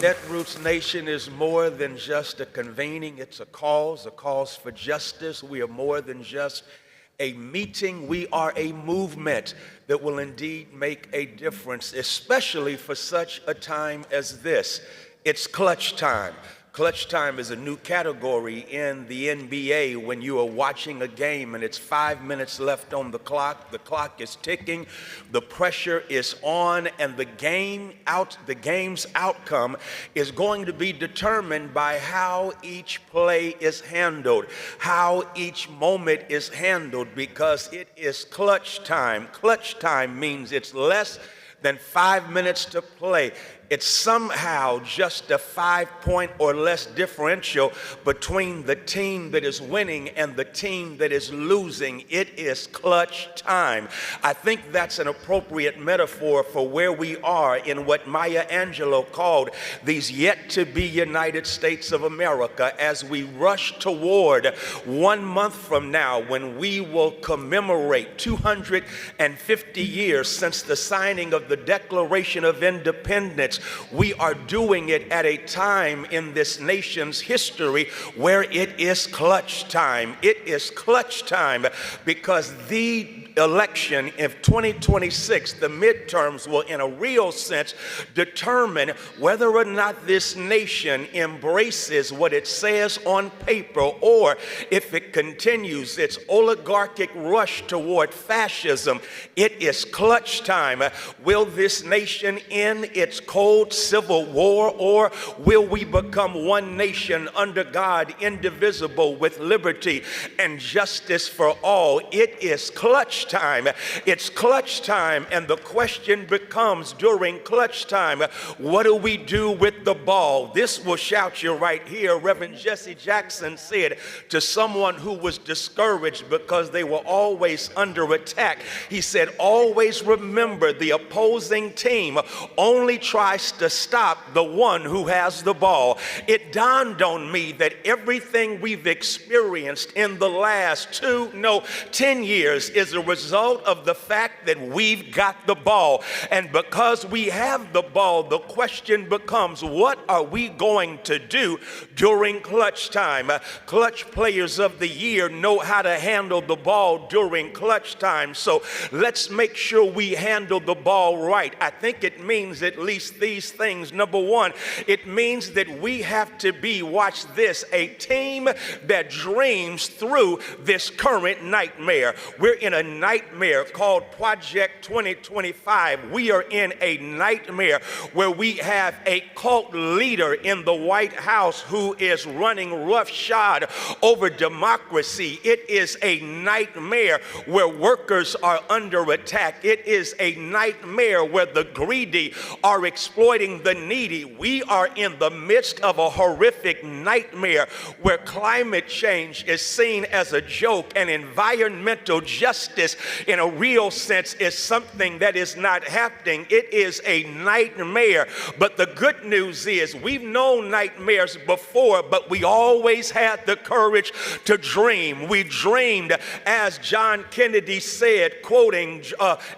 Netroots Nation is more than just a convening. It's a cause for justice. We are more than just a meeting. We are a movement that will indeed make a difference, especially for such a time as this. It's clutch time. Clutch time is a new category in the NBA when you are watching a game and it's 5 minutes left on the clock is ticking, the pressure is on, and the game's outcome is going to be determined by how each play is handled, how each moment is handled, because it is clutch time. Clutch time means it's less than 5 minutes to play. It's somehow just a 5-point or less differential between the team that is winning and the team that is losing. It is clutch time. I think that's an appropriate metaphor for where we are in what Maya Angelou called these yet to be United States of America, as we rush toward 1 month from now when we will commemorate 250 years since the signing of the Declaration of Independence. We are doing it at a time in this nation's history where it is clutch time. It is clutch time because the election of 2026, the midterms, will in a real sense determine whether or not this nation embraces what it says on paper, or if it continues its oligarchic rush toward fascism. It is clutch time. Will this nation end its cold civil war, or will we become one nation under God, indivisible, with liberty and justice for all? It is clutch time. It's clutch time, and the question becomes during clutch time, what do we do with the ball? This will shout you right here. Reverend Jesse Jackson said to someone who was discouraged because they were always under attack, he said, always remember the opposing team only tries to stop the one who has the ball. It dawned on me that everything we've experienced in the last 10 years is a result of the fact that we've got the ball. And because we have the ball, the question becomes, what are we going to do during clutch time? Clutch players of the year know how to handle the ball during clutch time. So let's make sure we handle the ball right. I think it means at least these things. Number one, it means that we have to be, watch this, a team that dreams through this current nightmare. We're in a nightmare called Project 2025. We are in a nightmare where we have a cult leader in the White House who is running roughshod over democracy. It is a nightmare where workers are under attack. It is a nightmare where the greedy are exploiting the needy. We are in the midst of a horrific nightmare where climate change is seen as a joke, and environmental justice in a real sense is something that is not happening. It is a nightmare. But the good news is we've known nightmares before, but we always had the courage to dream. We dreamed, as John Kennedy said, quoting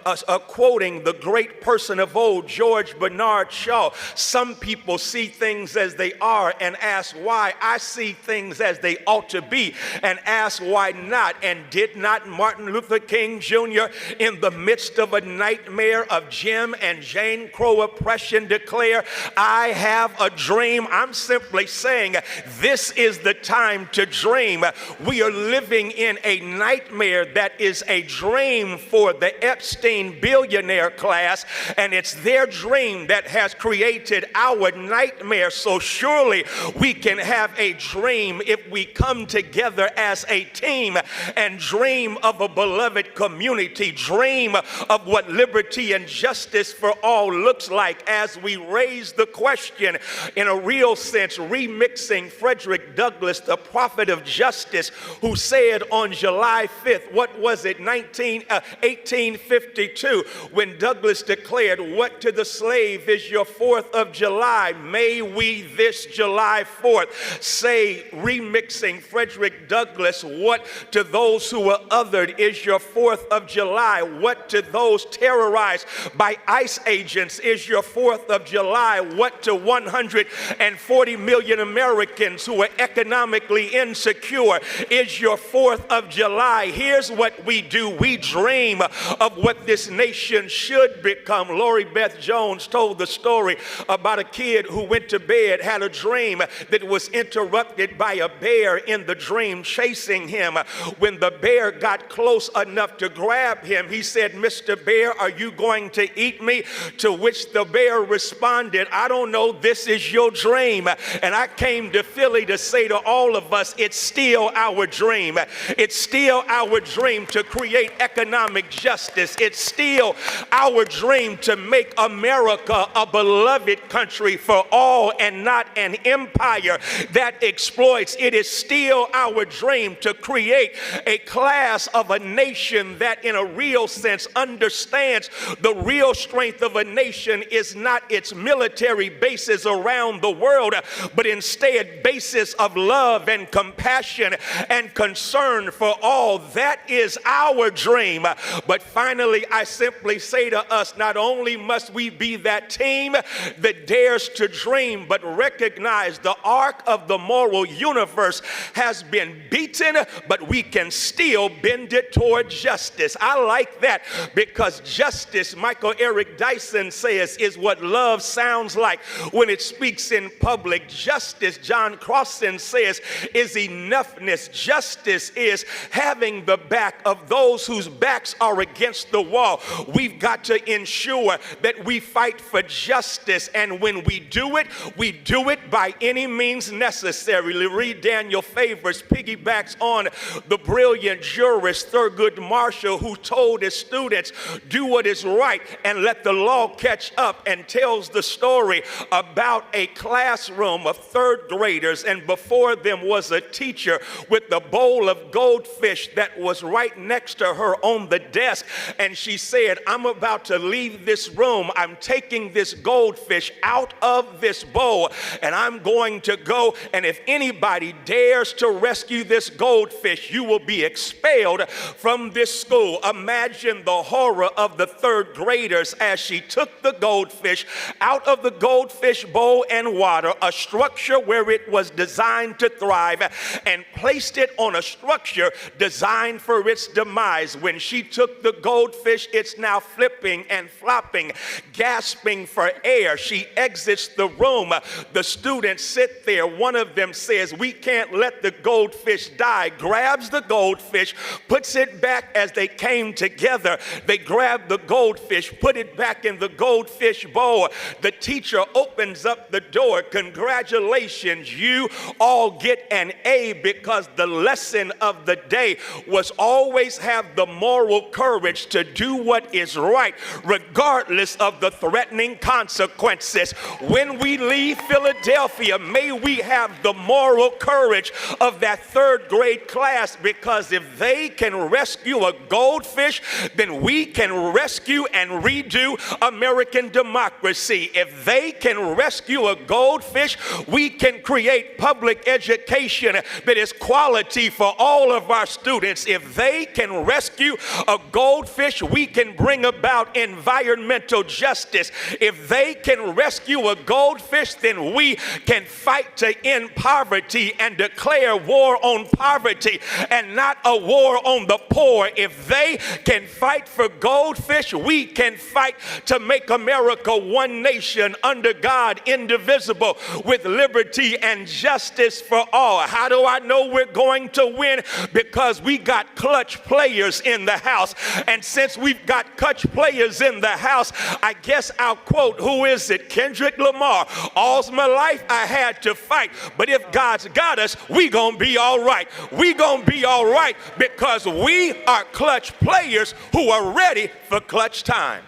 the great person of old, George Bernard Shaw, some people see things as they are and ask why. I see things as they ought to be and ask why not. And did not Martin Luther King Jr., in the midst of a nightmare of Jim and Jane Crow oppression, declare, I have a dream? I'm simply saying this is the time to dream. We are living in a nightmare that is a dream for the Epstein billionaire class, and it's their dream that has created our nightmare. So surely we can have a dream if we come together as a team and dream of a beloved community, dream of what liberty and justice for all looks like, as we raise the question in a real sense, remixing Frederick Douglass, the prophet of justice, who said on July 5th, what was it, 1852, when Douglass declared, what to the slave is your 4th of July? May we this July 4th say, remixing Frederick Douglass, what to those who are othered is your 4th of July? What to those terrorized by ICE agents is your 4th of July? What to 140 million Americans who are economically insecure is your 4th of July? Here's what we do. We dream of what this nation should become. Lori Beth Jones told the story about a kid who went to bed, had a dream that was interrupted by a bear in the dream chasing him. When the bear got close enough to grab him, he said, "Mr. Bear, are you going to eat me?" To which the bear responded, "I don't know, this is your dream." And I came to Philly to say to all of us, it's still our dream. It's still our dream to create economic justice. It's still our dream to make America a beloved country for all and not an empire that exploits. It is still our dream to create a class of a nation that in a real sense understands the real strength of a nation is not its military bases around the world, but instead bases of love and compassion and concern for all. That is our dream. But finally, I simply say to us, not only must we be that team that dares to dream, but recognize the arc of the moral universe has been beaten, but we can still bend it toward justice. I like that because justice, Michael Eric Dyson says, is what love sounds like when it speaks in public. Justice, John Crossan says, is enoughness. Justice is having the back of those whose backs are against the wall. We've got to ensure that we fight for justice, and when we do it by any means necessary. Read Daniel Favors piggybacks on the brilliant jurist Thurgood Marshall, who told his students, do what is right and let the law catch up, and tells the story about a classroom of third graders, and before them was a teacher with a bowl of goldfish that was right next to her on the desk, and she said, "I'm about to leave this room. I'm taking this goldfish out of this bowl, and I'm going to go, and if anybody dares to rescue this goldfish, you will be expelled from this school." Imagine the horror of the third graders as she took the goldfish out of the goldfish bowl and water, a structure where it was designed to thrive, and placed it on a structure designed for its demise. When she took the goldfish, it's now flipping and flopping, gasping for air. She exits the room. The students sit there. One of them says, "We can't let the goldfish die," grabs the goldfish, puts it back as they came together. They grab the goldfish, put it back in the goldfish bowl. The teacher opens up the door. "Congratulations, you all get an A," because the lesson of the day was always have the moral courage to do what is right, regardless of the threatening consequences. When we leave Philadelphia, may we have the moral courage of that third grade class, because if they can rescue a goldfish, then we can rescue and redo American democracy. If they can rescue a goldfish, we can create public education that is quality for all of our students. If they can rescue a goldfish, we can bring about environmental justice. If they can rescue a goldfish, then we can fight to end poverty and declare war on poverty and not a war on the poor. If they can fight for goldfish, we can fight to make America one nation under God, indivisible, with liberty and justice for all. How do I know we're going to win? Because we got clutch players in the house. And since we've got clutch players in the house, I guess I'll quote, who is it? Kendrick Lamar. "All's my life I had to fight, but if God's got us, we gonna be all right." We gonna be all right because we are clutch players who are ready for clutch time.